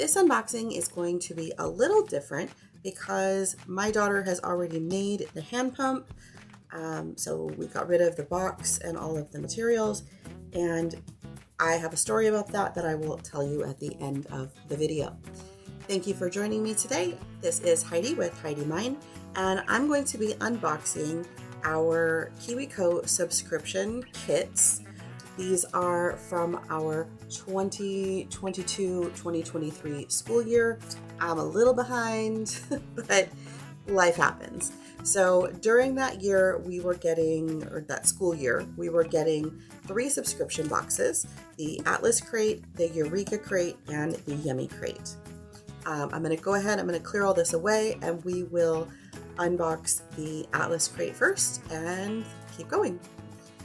This unboxing is going to be a little different because my daughter has already made the hand pump. So we got rid of the box and all of the materials, and I have a story about that I will tell you at the end of the video. Thank you for joining me today. This is Heidi with Heidi Mine, and I'm going to be unboxing our Kiwi Co subscription kits. These are from our 2022-2023 school year. I'm a little behind, but life happens. So during that year, that school year, we were getting 3 subscription boxes: the Atlas Crate, the Eureka Crate, and the Yummy Crate. I'm going to go ahead, I'm going to clear all this away, and we will unbox the Atlas Crate first and keep going.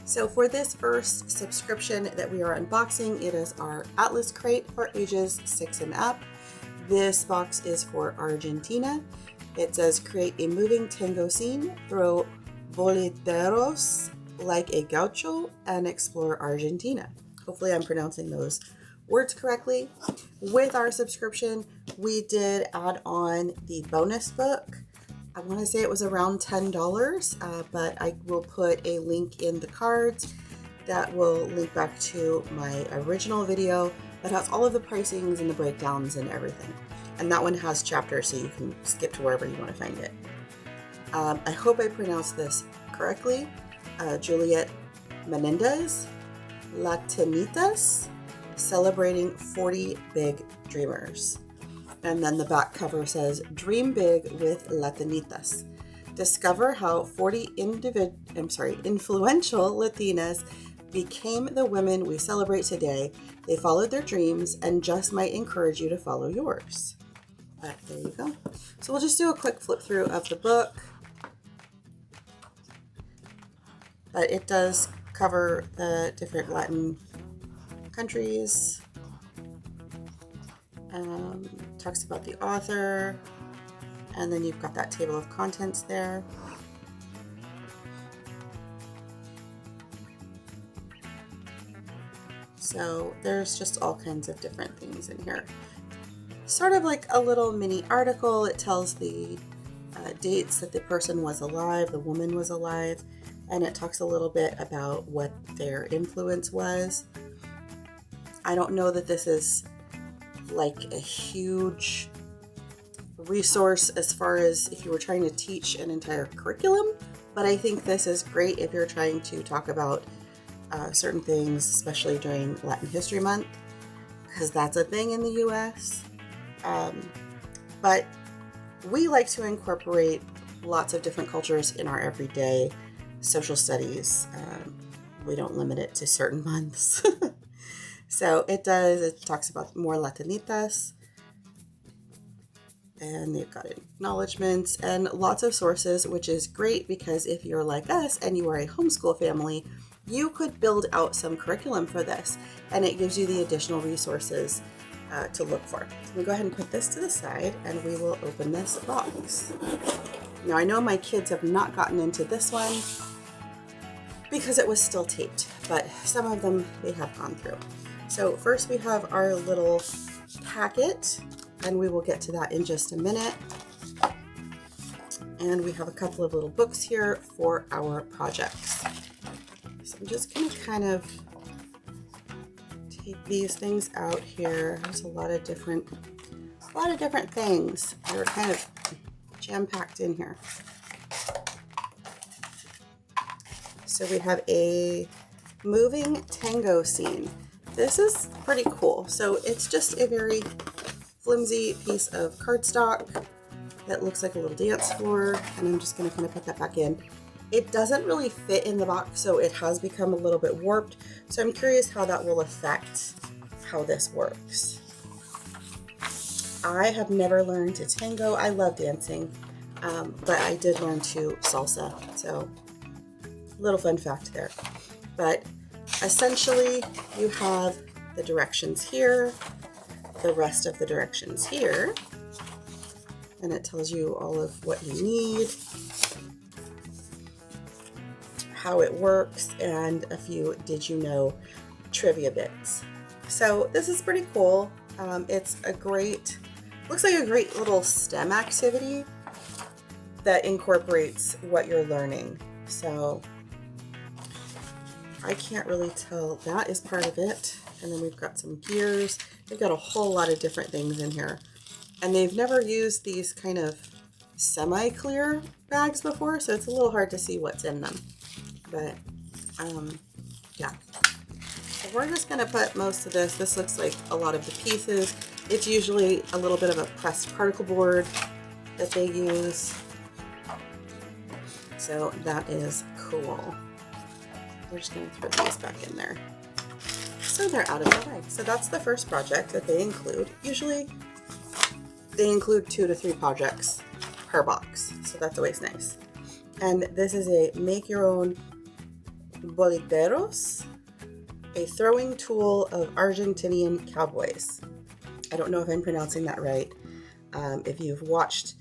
So for this first subscription that we are unboxing, it is our Atlas Crate for ages 6 and up. This box is for Argentina. It says, create a moving tango scene, throw boleteros like a gaucho, and explore Argentina. Hopefully I'm pronouncing those words correctly. With our subscription, we did add on the bonus book. I want to say it was around $10, but I will put a link in the cards that will link back to my original video that has all of the pricings and the breakdowns and everything. And that one has chapters, so you can skip to wherever you want to find it. I hope I pronounced this correctly. Juliet Menendez, Latinitas, celebrating 40 big dreamers. And then the back cover says, dream big with Latinitas. Discover how 40 influential Latinas became the women we celebrate today. They followed their dreams and just might encourage you to follow yours. But there you go. So we'll just do a quick flip through of the book. But it does cover the different Latin countries. Talks about the author, and then you've got that table of contents there. So there's just all kinds of different things in here. Sort of like a little mini article. It tells the dates that the person was alive, the woman was alive, and it talks a little bit about what their influence was. I don't know that this is like a huge resource as far as if you were trying to teach an entire curriculum, but I think this is great if you're trying to talk about certain things, especially during Latin History Month, because that's a thing in the US. But we like to incorporate lots of different cultures in our everyday social studies. We don't limit it to certain months. So it talks about more Latinitas, and they've got acknowledgments and lots of sources, which is great because if you're like us and you are a homeschool family, you could build out some curriculum for this, and it gives you the additional resources to look for. So we go ahead and put this to the side, and we will open this box. Now I know my kids have not gotten into this one because it was still taped, but some of them they have gone through. So first we have our little packet, and we will get to that in just a minute. And we have a couple of little books here for our projects. So I'm just going to kind of take these things out here. There's a lot of different things. They're kind of jam-packed in here. So we have a moving tango scene. This is pretty cool. So it's just a very flimsy piece of cardstock that looks like a little dance floor, and I'm just going to kind of put that back in. It doesn't really fit in the box, so it has become a little bit warped. So I'm curious how that will affect how this works. I have never learned to tango. I love dancing, but I did learn to salsa. So little fun fact there. But essentially, you have the directions here, the rest of the directions here, and it tells you all of what you need, how it works, and a few did you know trivia bits. So this is pretty cool. It's looks like a great little STEM activity that incorporates what you're learning. So I can't really tell. That is part of it. And then we've got some gears. They've got a whole lot of different things in here. And they've never used these kind of semi-clear bags before, so it's a little hard to see what's in them. But yeah. So we're just gonna put most of this. This looks like a lot of the pieces. It's usually a little bit of a pressed particle board that they use. So that is cool. We're just gonna throw these back in there, so they're out of the way. So that's the first project that they include. Usually they include 2 to 3 projects per box, so that's always nice. And this is a make your own boliteros, a throwing tool of Argentinian cowboys. I don't know if I'm pronouncing that right. If you've watched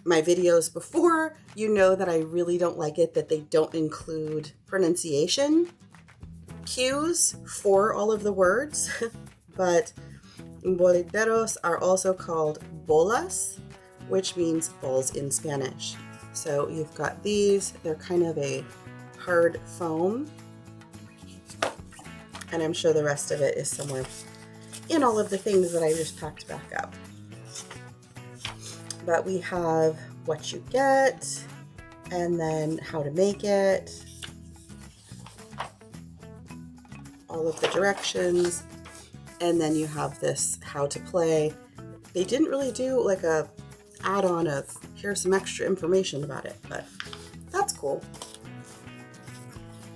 my videos before, you know that I really don't like it that they don't include pronunciation cues for all of the words. But boliteros are also called bolas, which means balls in Spanish. So you've got these, they're kind of a hard foam, and I'm sure the rest of it is somewhere in all of the things that I just packed back up. But we have what you get, and then how to make it, all of the directions, and then you have this how to play. They didn't really do like a add-on of here's some extra information about it, but that's cool.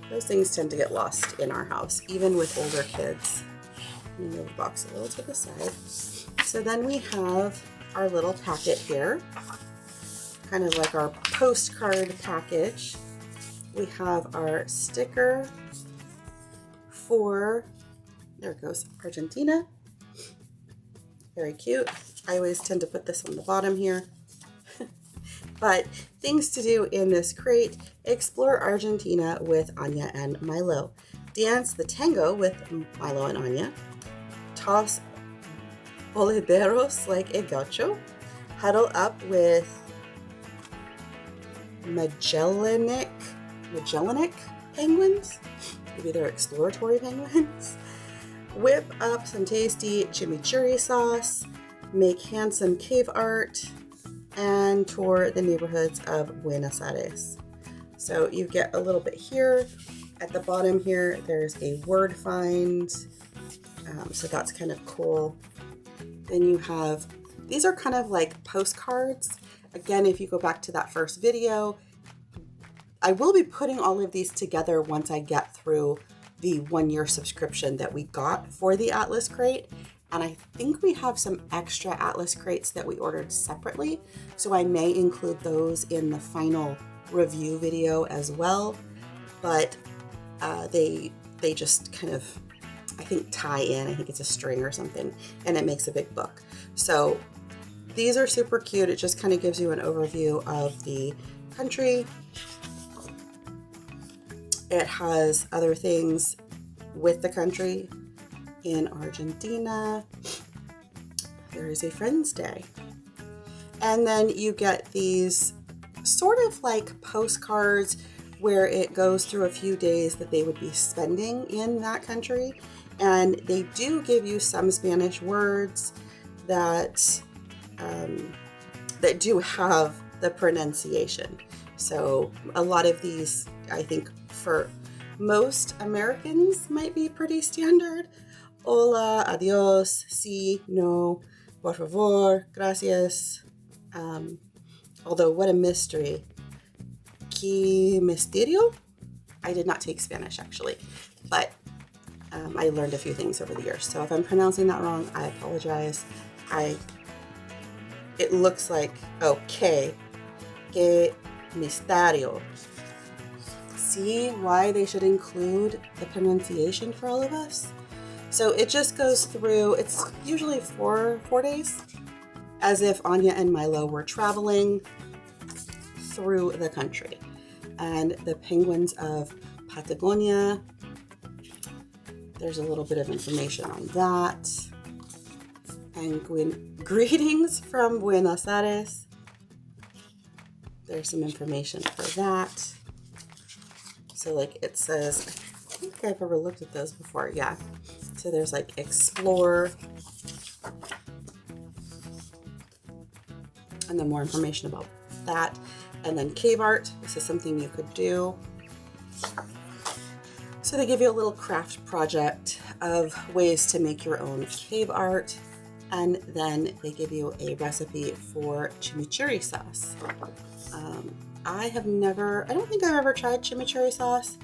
Those things tend to get lost in our house, even with older kids. Move the box a little to the side. So then we have our little packet here, kind of like our postcard package. We have our sticker for, there it goes, Argentina. Very cute. I always tend to put this on the bottom here. But things to do in this crate: explore Argentina with Anya and Milo, dance the tango with Milo and Anya, toss bolederos like a gaucho, huddle up with Magellanic penguins, maybe they're exploratory penguins, whip up some tasty chimichurri sauce, make handsome cave art, and tour the neighborhoods of Buenos Aires. So you get a little bit here. At the bottom here, there's a word find. So that's kind of cool. Then you have, these are kind of like postcards. Again, if you go back to that first video, I will be putting all of these together once I get through the 1-year subscription that we got for the Atlas Crate. And I think we have some extra Atlas Crates that we ordered separately, so I may include those in the final review video as well. But they just kind of, I think, tie in. I think it's a string or something, and it makes a big book. So these are super cute. It just kind of gives you an overview of the country. It has other things with the country. In Argentina, there is a Friends Day. And then you get these sort of like postcards where it goes through a few days that they would be spending in that country. And they do give you some Spanish words that do have the pronunciation. So a lot of these, I think, for most Americans might be pretty standard. Hola, adios, sí, no, por favor, gracias. Although, what a mystery. ¿Qué misterio? I did not take Spanish, actually, but I learned a few things over the years. So if I'm pronouncing that wrong, I apologize. It looks like, okay, ¿qué misterio? See why they should include the pronunciation for all of us? So it just goes through, it's usually four days, as if Anya and Milo were traveling through the country. And the penguins of Patagonia, there's a little bit of information on that. And greetings from Buenos Aires. There's some information for that. So like it says, I think I've ever looked at those before. Yeah. So there's like explore. And then more information about that. And then cave art. This is something you could do. So they give you a little craft project of ways to make your own cave art. And then they give you a recipe for chimichurri sauce. I don't think I've ever tried chimichurri sauce.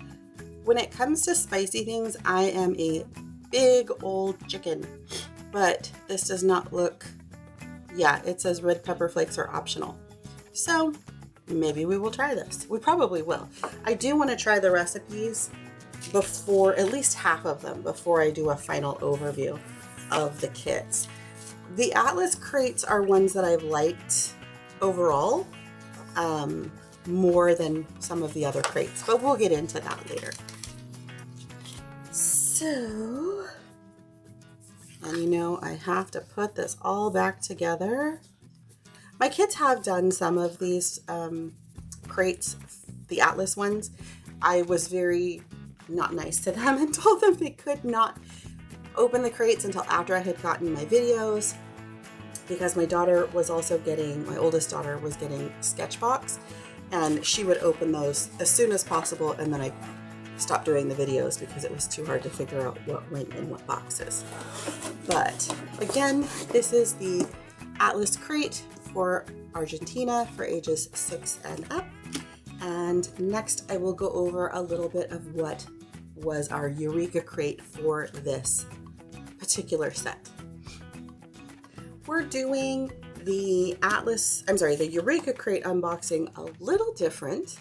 When it comes to spicy things, I am a big old chicken, but this does not look, yeah, it says red pepper flakes are optional. So maybe we will try this. We probably will. I do want to try the recipes before, at least half of them, before I do a final overview of the kits. The Atlas crates are ones that I've liked overall, more than some of the other crates, but we'll get into that later. So, and you know, I have to put this all back together. My kids have done some of these crates, the Atlas ones. I was very not nice to them and told them they could not open the crates until after I had gotten my videos, because my daughter was also getting, my oldest daughter was getting Sketchbox, and she would open those as soon as possible, and then I stopped doing the videos because it was too hard to figure out what went in what boxes. But again, this is the Atlas crate for Argentina for ages 6 and up. And next I will go over a little bit of what was our Eureka crate for this particular set. We're doing the Eureka crate unboxing a little different.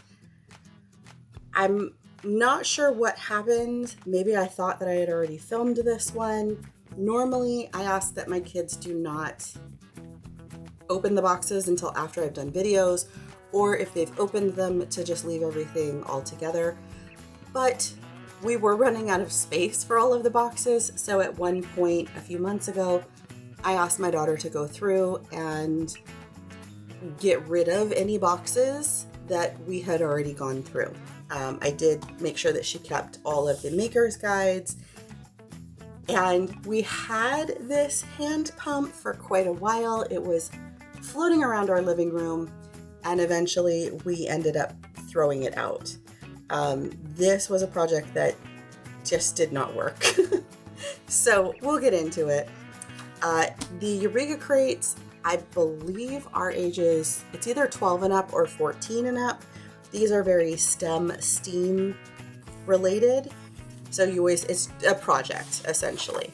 I'm not sure what happened. Maybe I thought that I had already filmed this one. Normally I ask that my kids do not open the boxes until after I've done videos, or if they've opened them, to just leave everything all together. But we were running out of space for all of the boxes, so at one point a few months ago, I asked my daughter to go through and get rid of any boxes that we had already gone through. I did make sure that she kept all of the maker's guides, and we had this hand pump for quite a while. It was floating around our living room, and eventually we ended up throwing it out. This was a project that just did not work. So we'll get into it. The Eureka crates, I believe, are ages, it's either 12 and up or 14 and up. These are very STEM related. So it's a project essentially.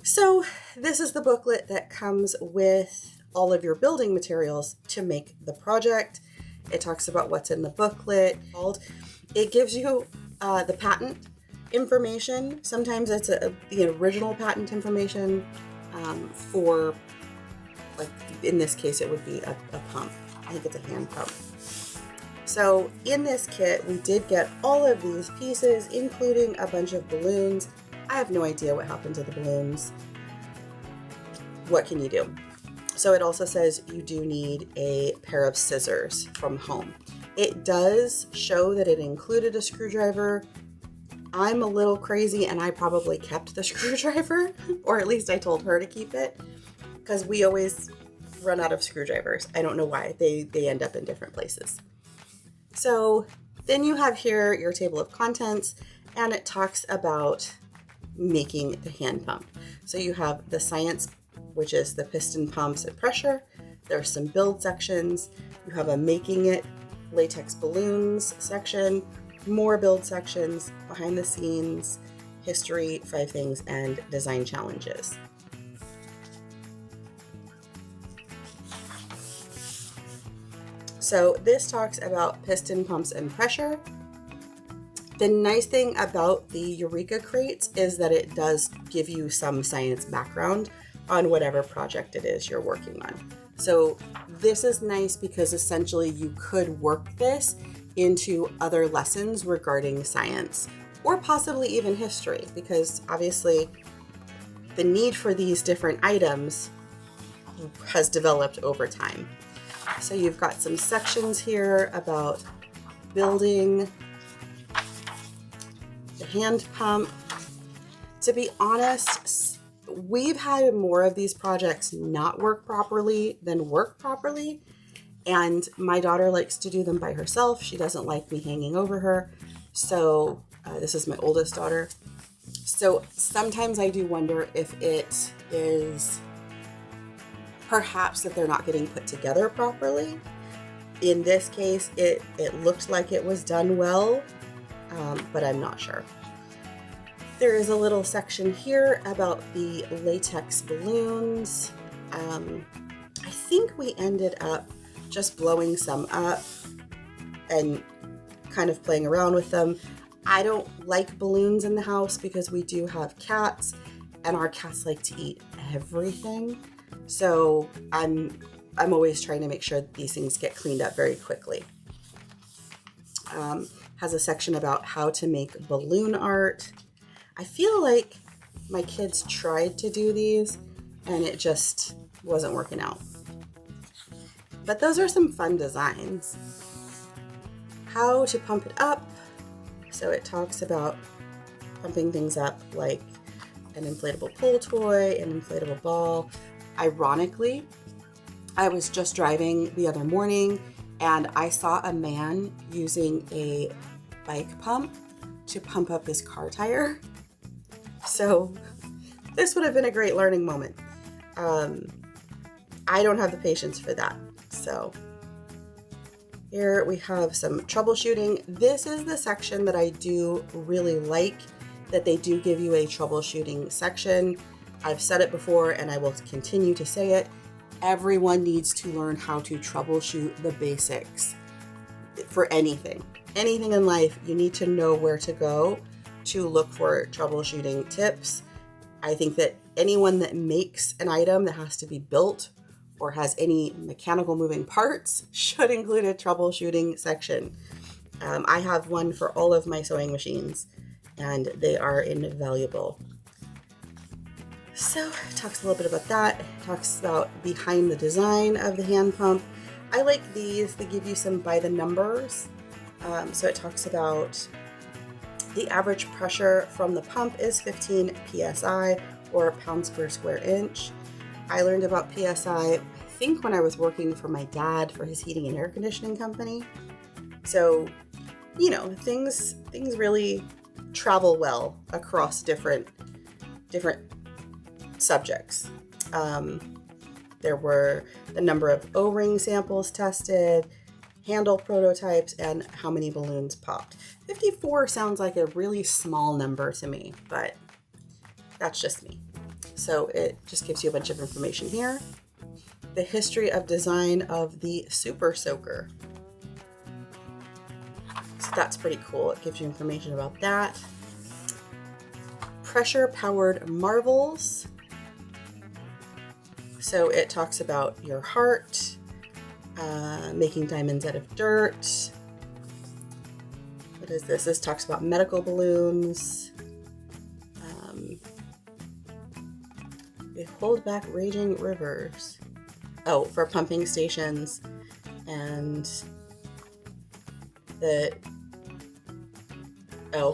So this is the booklet that comes with all of your building materials to make the project. It talks about what's in the booklet. It gives you the patent information. Sometimes it's the original patent information for, like in this case, it would be a pump. I think it's a hand pump. So in this kit, we did get all of these pieces, including a bunch of balloons. I have no idea what happened to the balloons. What can you do? So it also says you do need a pair of scissors from home. It does show that it included a screwdriver. I'm a little crazy and I probably kept the screwdriver, or at least I told her to keep it, because we always run out of screwdrivers. I don't know why. They end up in different places. So then you have here your table of contents, and it talks about making the hand pump. So you have the science, which is the piston pumps and pressure. There's some build sections. You have a making it latex balloons section, more build sections, behind the scenes, history, 5 things, and design challenges. So this talks about piston pumps and pressure. The nice thing about the Eureka crates is that it does give you some science background on whatever project it is you're working on. So this is nice because essentially you could work this into other lessons regarding science, or possibly even history, because obviously the need for these different items has developed over time. So you've got some sections here about building the hand pump. To be honest, we've had more of these projects not work properly than work properly. And my daughter likes to do them by herself. She doesn't like me hanging over her. So this is my oldest daughter. So sometimes I do wonder if it is perhaps that they're not getting put together properly. In this case, it looked like it was done well, but I'm not sure. There is a little section here about the latex balloons. I think we ended up just blowing some up and kind of playing around with them. I don't like balloons in the house because we do have cats, and our cats like to eat everything. So I'm always trying to make sure that these things get cleaned up very quickly. Has a section about how to make balloon art. I feel like my kids tried to do these and it just wasn't working out. But those are some fun designs. How to pump it up. So it talks about pumping things up like an inflatable pool toy, an inflatable ball. Ironically, I was just driving the other morning and I saw a man using a bike pump to pump up his car tire. So this would have been a great learning moment. I don't have the patience for that. So here we have some troubleshooting. This is the section that I do really like, that they do give you a troubleshooting section. I've said it before and I will continue to say it. Everyone needs to learn how to troubleshoot the basics for anything. Anything in life, you need to know where to go to look for troubleshooting tips. I think that anyone that makes an item that has to be built or has any mechanical moving parts should include a troubleshooting section. I have one for all of my sewing machines and they are invaluable. So it talks a little bit about that. It talks about behind the design of the hand pump. I like these. They give you some by the numbers. So it talks about the average pressure from the pump is 15 psi or pounds per square inch. I learned about PSI, I think when I was working for my dad for his heating and air conditioning company. So, you know, things really travel well across different subjects. There were the number of O-ring samples tested, handle prototypes, and how many balloons popped. 54 sounds like a really small number to me, but that's just me. So it just gives you a bunch of information here. The history of design of the Super Soaker. So that's pretty cool. It gives you information about that. Pressure powered marvels. So it talks about your heart, making diamonds out of dirt. What is this? This talks about medical balloons. They hold back raging rivers. Oh, for pumping stations and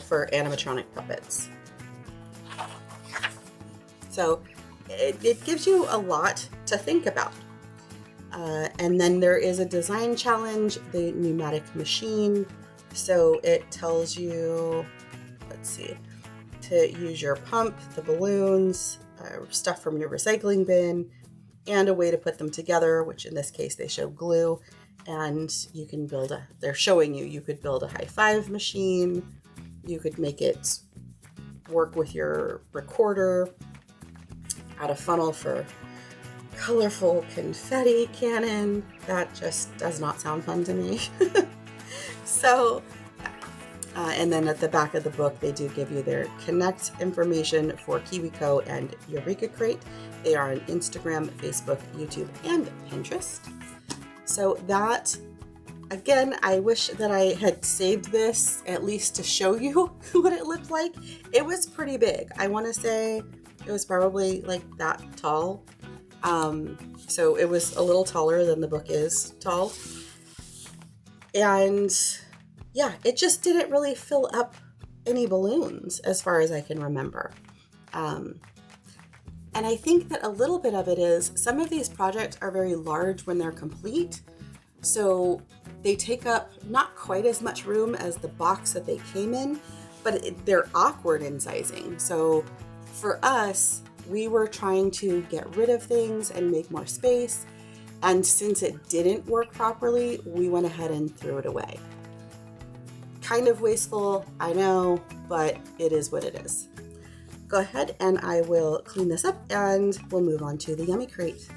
for animatronic puppets. So it gives you a lot to think about. And then there is a design challenge, the pneumatic machine. So it tells you, let's see, to use your pump, the balloons, stuff from your recycling bin, and a way to put them together, which in this case they show glue. And you can build they're showing you could build a high five machine. You could make it work with your recorder, add a funnel for colorful confetti cannon. That just does not sound fun to me. So, and then at the back of the book, they do give you their connect information for Kiwi Co and Eureka Crate. They are on Instagram, Facebook, YouTube, and Pinterest. So that, again, I wish that I had saved this at least to show you what it looked like. It was pretty big. I want to say It was probably like that tall. So it was a little taller than the book is tall. And yeah, it just didn't really fill up any balloons as far as I can remember. And I think that a little bit of it is some of these projects are very large when they're complete. So they take up not quite as much room as the box that they came in, but they're awkward in sizing. So for us, we were trying to get rid of things and make more space. And since it didn't work properly, we went ahead and threw it away. Kind of wasteful, I know, but it is what it is. Go ahead and I will clean this up and we'll move on to the Yummy Crate.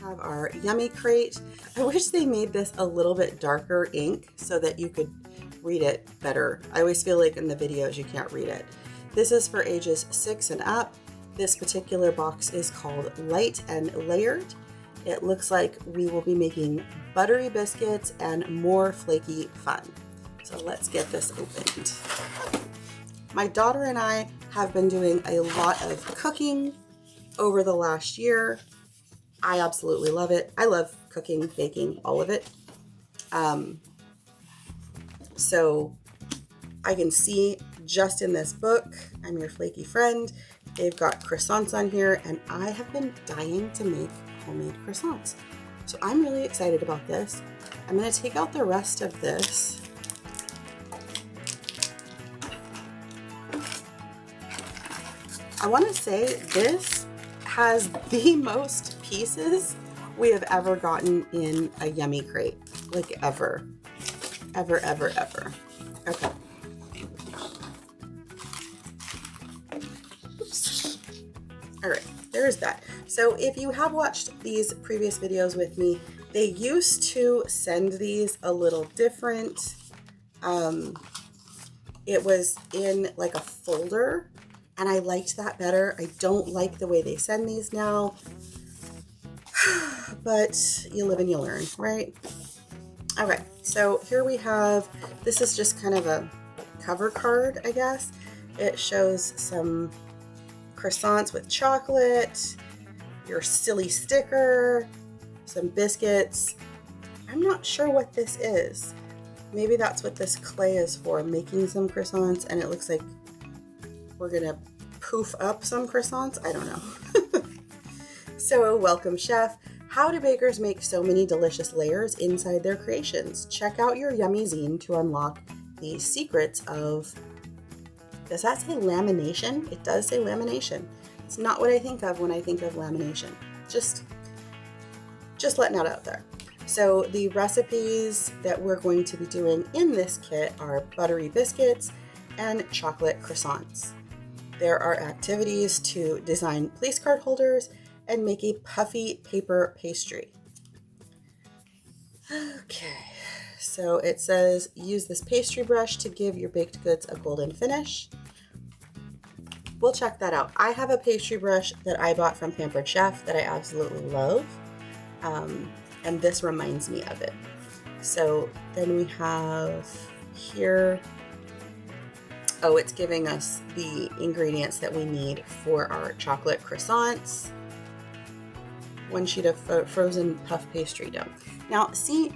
Have our Yummy Crate. I wish they made this a little bit darker ink so that you could read it better. I always feel like in the videos you can't read it. This is for ages 6 and up. This particular box is called Light and Layered. It looks like we will be making buttery biscuits and more flaky fun. So let's get this opened. My daughter and I have been doing a lot of cooking over the last year. I absolutely love it. I love cooking, baking, all of it. So I can see just in this book, I'm Your Flaky Friend, they've got croissants on here, and I have been dying to make homemade croissants. So I'm really excited about this. I'm going to take out the rest of this. I want to say this has the most pieces we have ever gotten in a Yummy Crate. Like ever. Ever, ever, ever. Okay. Oops. All right, there's that. So if you have watched these previous videos with me, they used to send these a little different. It was in like a folder, and I liked that better. I don't like the way they send these now, but you live and you learn, right? Okay, so here we have, this is just kind of a cover card, I guess. It shows some croissants with chocolate, your silly sticker, some biscuits. I'm not sure what this is. Maybe that's what this clay is for, making some croissants, and it looks like we're gonna poof up some croissants. I don't know. So, welcome, chef. How do bakers make so many delicious layers inside their creations? Check out your Yummy Zine to unlock the secrets of, does that say lamination? It does say lamination. It's not what I think of when I think of lamination. Just letting that out there. So the recipes that we're going to be doing in this kit are buttery biscuits and chocolate croissants. There are activities to design place card holders and make a puffy paper pastry. Okay, so it says use this pastry brush to give your baked goods a golden finish. We'll check that out. I have a pastry brush that I bought from Pampered Chef that I absolutely love, and this reminds me of it. So then we have here, oh, it's giving us the ingredients that we need for our chocolate croissants. 1 sheet of frozen puff pastry dough. Now, see,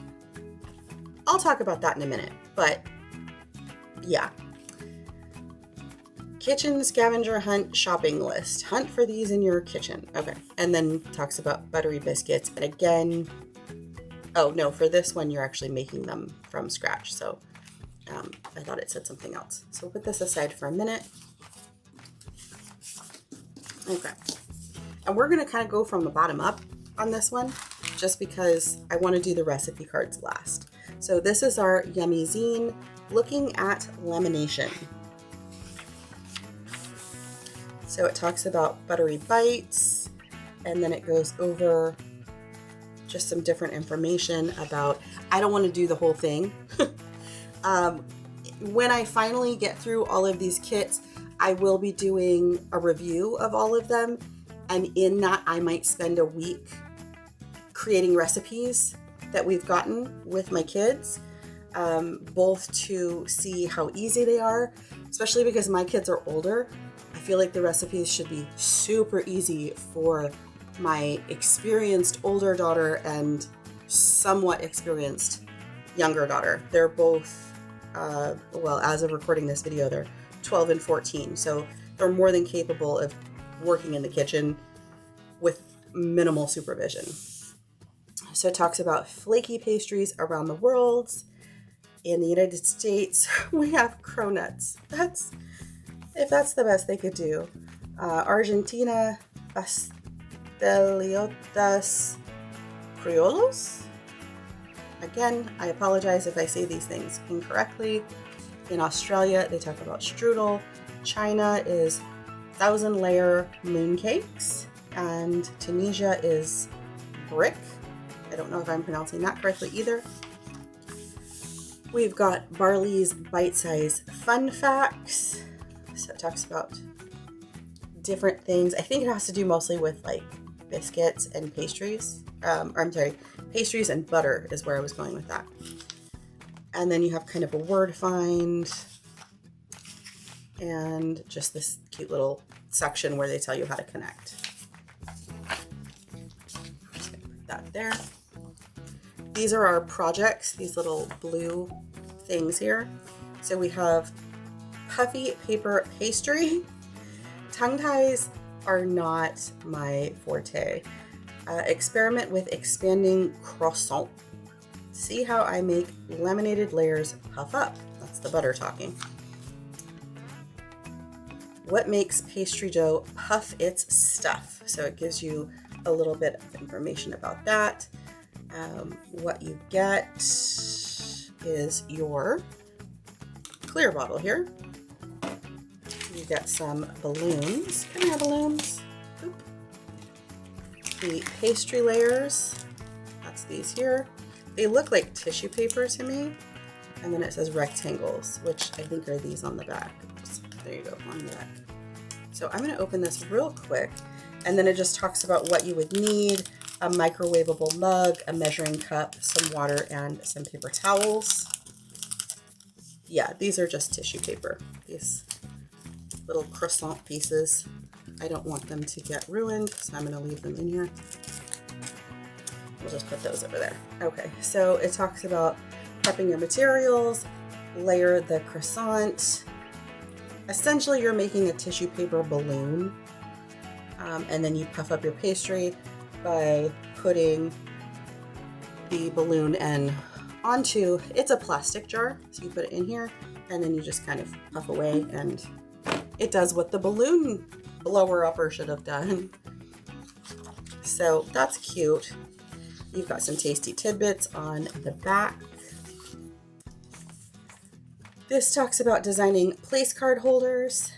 I'll talk about that in a minute, but yeah. Kitchen scavenger hunt shopping list. Hunt for these in your kitchen. Okay, and then talks about buttery biscuits. And again, oh no, for this one, you're actually making them from scratch. So I thought it said something else. So we'll put this aside for a minute. Okay. And we're going to kind of go from the bottom up on this one, just because I want to do the recipe cards last. So this is our Yummy Zine, looking at lamination. So it talks about buttery bites, and then it goes over just some different information about, I don't want to do the whole thing. When I finally get through all of these kits, I will be doing a review of all of them. And in that, I might spend a week creating recipes that we've gotten with my kids, both to see how easy they are, especially because my kids are older. I feel like the recipes should be super easy for my experienced older daughter and somewhat experienced younger daughter. They're both, well, as of recording this video, they're 12 and 14. So they're more than capable of working in the kitchen with minimal supervision. So it talks about flaky pastries around the world. In the United States, we have cronuts. If that's the best they could do. Argentina, pasteliotas criollos. Again, I apologize if I say these things incorrectly. In Australia, they talk about strudel. China is 1,000-layer mooncakes. And Tunisia is brick. I don't know if I'm pronouncing that correctly either. We've got Barley's bite-size fun facts. So it talks about different things. I think it has to do mostly with like biscuits and pastries. Pastries and butter is where I was going with that. And then you have kind of a word find and just this cute little section where they tell you how to connect. Just gonna put that there. These are our projects, these little blue things here. So we have puffy paper pastry. Tongue ties are not my forte. Experiment with expanding croissant. See how I make laminated layers puff up. That's the butter talking. What makes pastry dough puff its stuff? So it gives you a little bit of information about that. What you get is your clear bottle here. You get some balloons. Can I have balloons? Oop. The pastry layers. That's these here. They look like tissue paper to me. And then it says rectangles, which I think are these on the back. Oops. There you go, on the back. So I'm going to open this real quick. And then it just talks about what you would need. A microwavable mug, a measuring cup, some water, and some paper towels. Yeah, these are just tissue paper. These little croissant pieces. I don't want them to get ruined, so I'm going to leave them in here. We'll just put those over there. Okay, so it talks about prepping your materials, layer the croissant. Essentially, you're making a tissue paper balloon, and then you puff up your pastry by putting the balloon end onto, it's a plastic jar, so you put it in here and then you just kind of puff away and it does what the balloon blower upper should have done. So that's cute. You've got some tasty tidbits on the back. This talks about designing place card holders.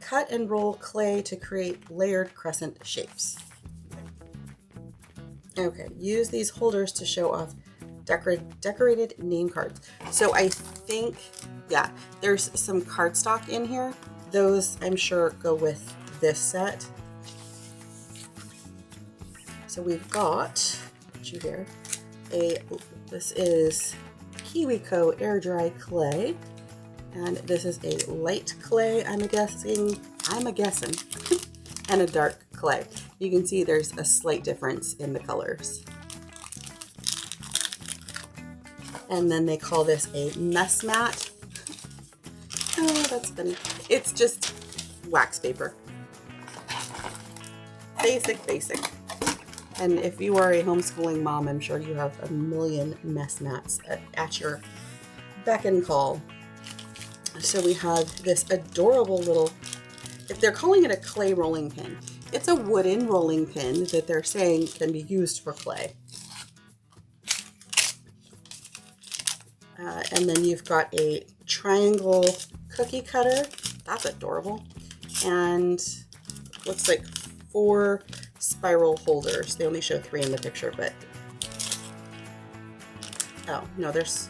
Cut and roll clay to create layered crescent shapes. Okay, use these holders to show off decorated name cards. So I think, yeah, there's some cardstock in here. Those, I'm sure, go with this set. So we've got, this is Kiwi Co air dry clay. And this is a light clay, I'm a guessing, and a dark clay. You can see there's a slight difference in the colors. And then they call this a mess mat. Oh, that's funny. It's just wax paper. Basic. And if you are a homeschooling mom, I'm sure you have a million mess mats at your beck and call. So we have this adorable little, if they're calling it a clay rolling pin, it's a wooden rolling pin that they're saying can be used for clay. And then you've got a triangle cookie cutter. That's adorable. And looks like 4 spiral holders. They only show 3 in the picture, but oh no, there's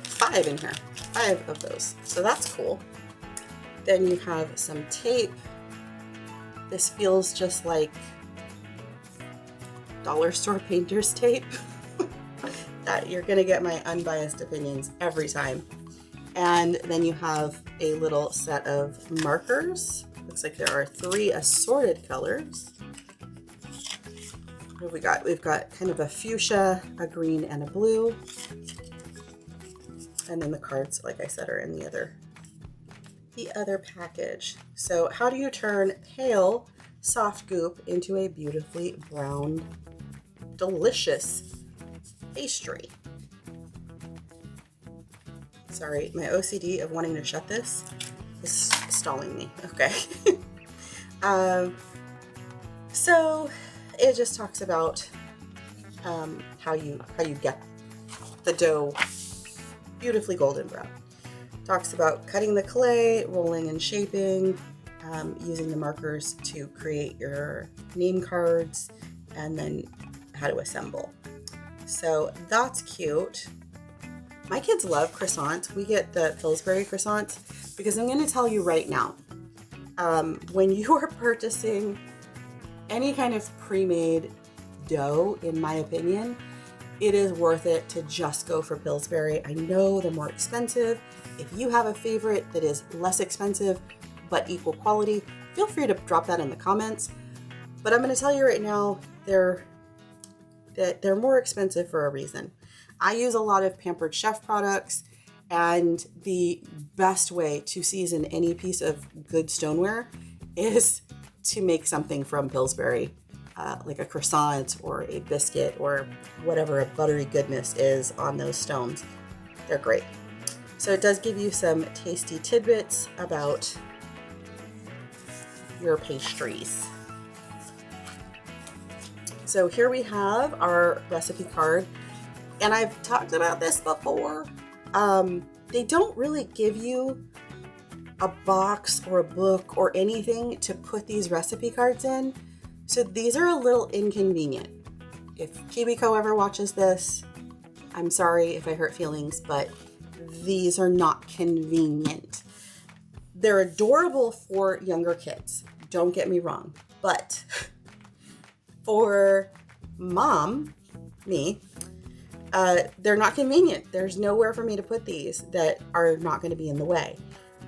5 in here. 5 of those. So that's cool. Then you have some tape. This feels just like dollar store painter's tape. That you're gonna get my unbiased opinions every time. And then you have a little set of markers. Looks like there are 3 assorted colors. What have we got? We've got kind of a fuchsia, a green, and a blue. And then the cards, like I said, are in the other package. So how do you turn pale soft goop into a beautifully brown, delicious pastry? Sorry, my OCD of wanting to shut this is stalling me. Okay. So it just talks about how you get the dough beautifully golden brown. Talks about cutting the clay, rolling and shaping, using the markers to create your name cards, and then how to assemble. So that's cute. My kids love croissants. We get the Pillsbury croissants because I'm going to tell you right now, when you are purchasing any kind of pre-made dough, in my opinion, it is worth it to just go for Pillsbury. I know they're more expensive. If you have a favorite that is less expensive but equal quality, feel free to drop that in the comments. But I'm going to tell you right now, they're more expensive for a reason. I use a lot of Pampered Chef products, and the best way to season any piece of good stoneware is to make something from Pillsbury, like a croissant or a biscuit or whatever a buttery goodness is on those stones. They're great. So it does give you some tasty tidbits about your pastries. So here we have our recipe card. And I've talked about this before. They don't really give you a box or a book or anything to put these recipe cards in. So these are a little inconvenient. If Kiwi Co ever watches this, I'm sorry if I hurt feelings, but these are not convenient. They're adorable for younger kids, don't get me wrong. But for mom, me, they're not convenient. There's nowhere for me to put these that are not going to be in the way.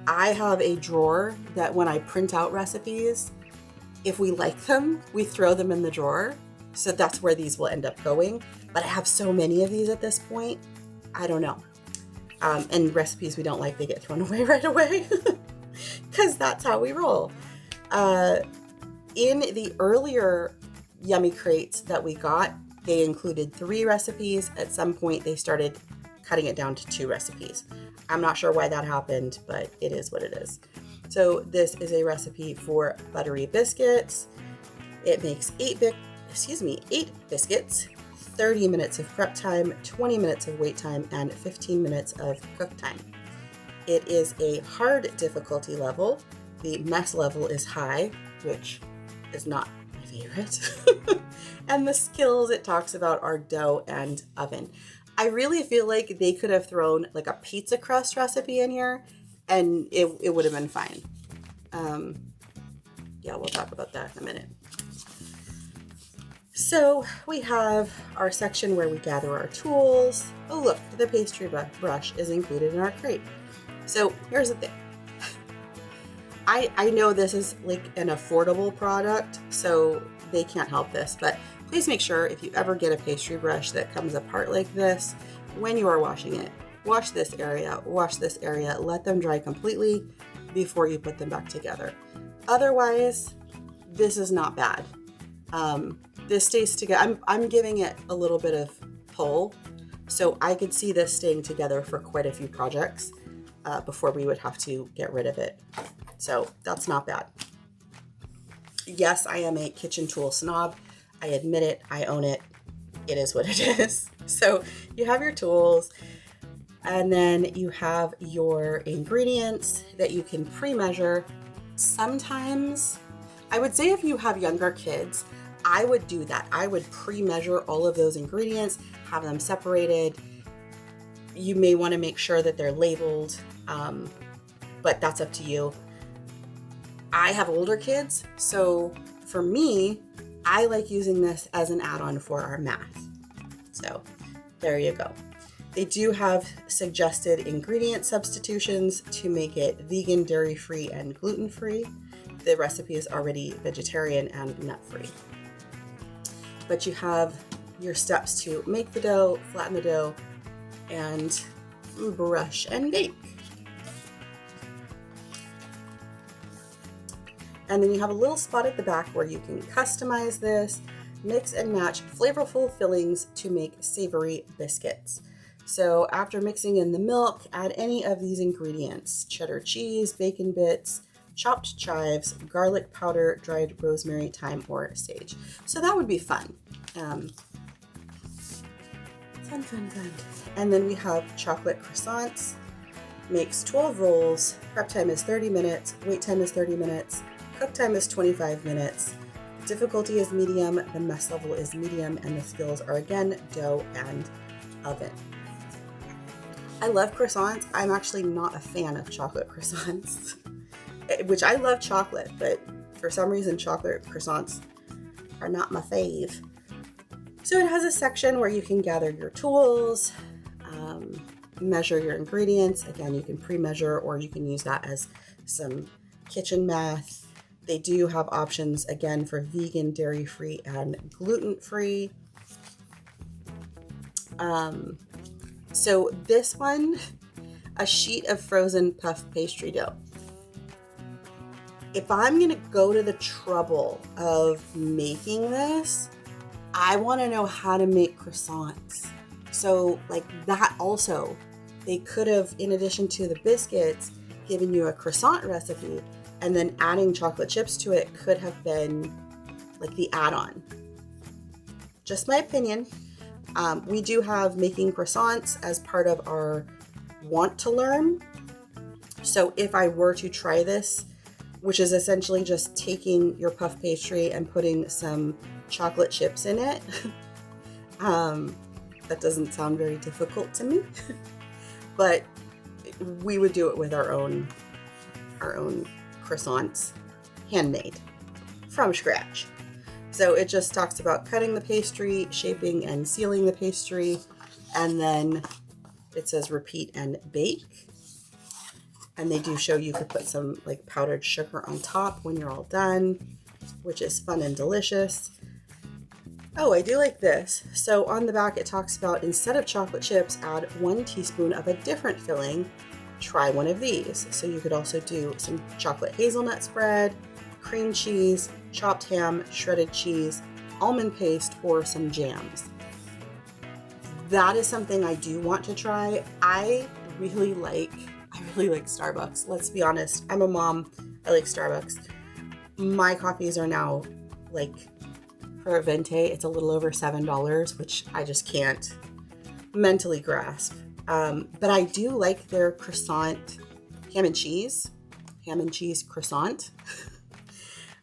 I have a drawer that when I print out recipes, if we like them, we throw them in the drawer. So that's where these will end up going. But I have so many of these at this point, I don't know. And recipes we don't like, they get thrown away right away because that's how we roll. In the earlier Yummy crates that we got, they included 3 recipes. At some point, they started cutting it down to 2 recipes. I'm not sure why that happened, but it is what it is. So this is a recipe for buttery biscuits. It makes 8 biscuits, 30 minutes of prep time, 20 minutes of wait time, and 15 minutes of cook time. It is a hard difficulty level. The mess level is high, which is not my favorite. And the skills it talks about are dough and oven. I really feel like they could have thrown like a pizza crust recipe in here and it would have been fine. Yeah, we'll talk about that in a minute. So we have our section where we gather our tools. Oh look, the pastry brush is included in our crate. So here's the thing. I know this is like an affordable product, so they can't help this, but please make sure if you ever get a pastry brush that comes apart like this, when you are washing it, wash this area, let them dry completely before you put them back together. Otherwise, this is not bad. This stays together. I'm giving it a little bit of pull, so I could see this staying together for quite a few projects before we would have to get rid of it. So that's not bad. Yes, I am a kitchen tool snob. I admit it, I own it. It is what it is. So you have your tools, and then you have your ingredients that you can pre-measure. Sometimes, I would say if you have younger kids, I would do that. I would pre-measure all of those ingredients, have them separated. You may want to make sure that they're labeled, but that's up to you. I have older kids, so for me, I like using this as an add-on for our math. So there you go. They do have suggested ingredient substitutions to make it vegan, dairy-free, and gluten-free. the recipe is already vegetarian and nut-free. But you have your steps to make the dough, flatten the dough, and brush and bake. And then you have a little spot at the back where you can customize this, mix and match flavorful fillings to make savory biscuits. So after mixing in the milk, add any of these ingredients: cheddar cheese, bacon bits, chopped chives, garlic powder, dried rosemary, thyme, or sage. So that would be fun. Fun. And then we have chocolate croissants. Makes 12 rolls. Prep time is 30 minutes. Wait time is 30 minutes. Cook time is 25 minutes. Difficulty is medium. The mess level is medium. And the skills are, again, dough and oven. I love croissants. I'm actually not a fan of chocolate croissants, which I love chocolate, but for some reason chocolate croissants are not my fave. So it has a section where you can gather your tools, measure your ingredients. Again, you can pre-measure or you can use that as some kitchen math. They do have options, again, for vegan, dairy-free, and gluten-free. So this one, a sheet of frozen puff pastry dough. If I'm going to go to the trouble of making this, I want to know how to make croissants. So like that also, they could have, in addition to the biscuits, given you a croissant recipe, and then adding chocolate chips to it could have been like the add-on. Just my opinion. We do have making croissants as part of our want to learn. So if I were to try this, which is essentially just taking your puff pastry and putting some chocolate chips in it, that doesn't sound very difficult to me, but we would do it with our own croissants, handmade from scratch. So it just talks about cutting the pastry, shaping and sealing the pastry, and then it says repeat and bake. And they do show you could put some like powdered sugar on top when you're all done, which is fun and delicious. Oh, I do like this. So on the back it talks about, instead of chocolate chips, add 1 teaspoon of a different filling. Try one of these. So you could also do some chocolate hazelnut spread, cream cheese, chopped ham, shredded cheese, almond paste, or some jams. That is something I do want to try. I really like Starbucks. Let's be honest. I'm a mom. I like Starbucks. My coffees are now, like, for a venti, it's a little over $7, which I just can't mentally grasp. But I do like their croissant, ham and cheese croissant.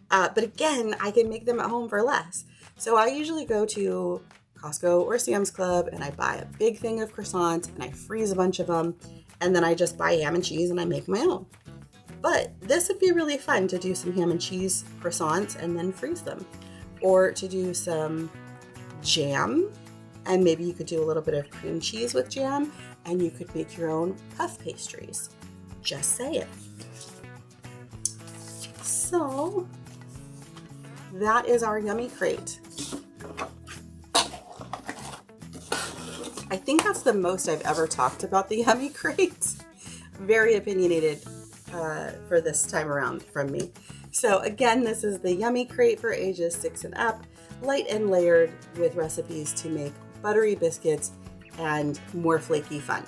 But again, I can make them at home for less. So I usually go to Costco or Sam's Club and I buy a big thing of croissants and I freeze a bunch of them, and then I just buy ham and cheese and I make my own. But this would be really fun to do some ham and cheese croissants and then freeze them. Or to do some jam, and maybe you could do a little bit of cream cheese with jam, and you could make your own puff pastries. Just saying. So that is our yummy crate. I think that's the most I've ever talked about the yummy crate. Very opinionated for this time around from me. So again, this is the Yummy Crate for ages 6 and up, light and layered with recipes to make buttery biscuits and more flaky fun.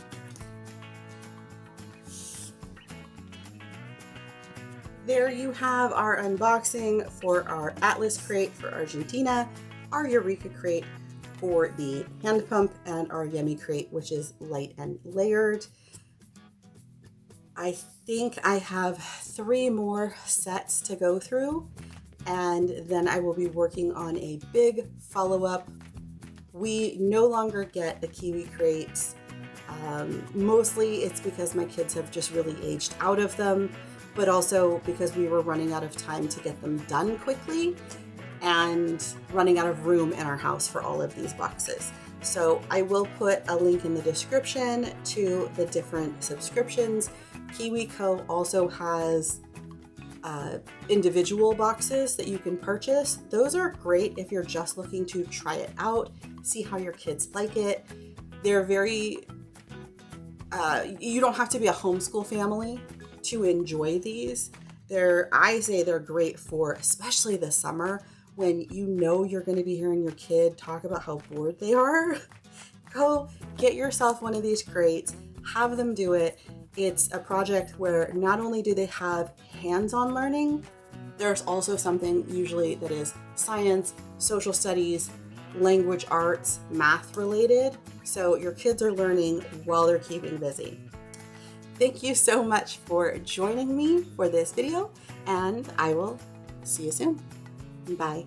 There you have our unboxing for our Atlas Crate for Argentina, our Eureka Crate for the hand pump, and our Yummy Crate, which is light and layered. I think I have 3 more sets to go through, and then I will be working on a big follow-up. We no longer get the Kiwi crates. Mostly it's because my kids have just really aged out of them, but also because we were running out of time to get them done quickly and running out of room in our house for all of these boxes. So I will put a link in the description to the different subscriptions. Kiwi Co also has individual boxes that you can purchase. Those are great if you're just looking to try it out, see how your kids like it. They're very, you don't have to be a homeschool family to enjoy these. I say they're great for, especially the summer when you know you're going to be hearing your kid talk about how bored they are. Go get yourself one of these crates, have them do it. It's a project where not only do they have hands-on learning, there's also something usually that is science, social studies, language arts, math related. So your kids are learning while they're keeping busy. Thank you so much for joining me for this video, and I will see you soon. Bye.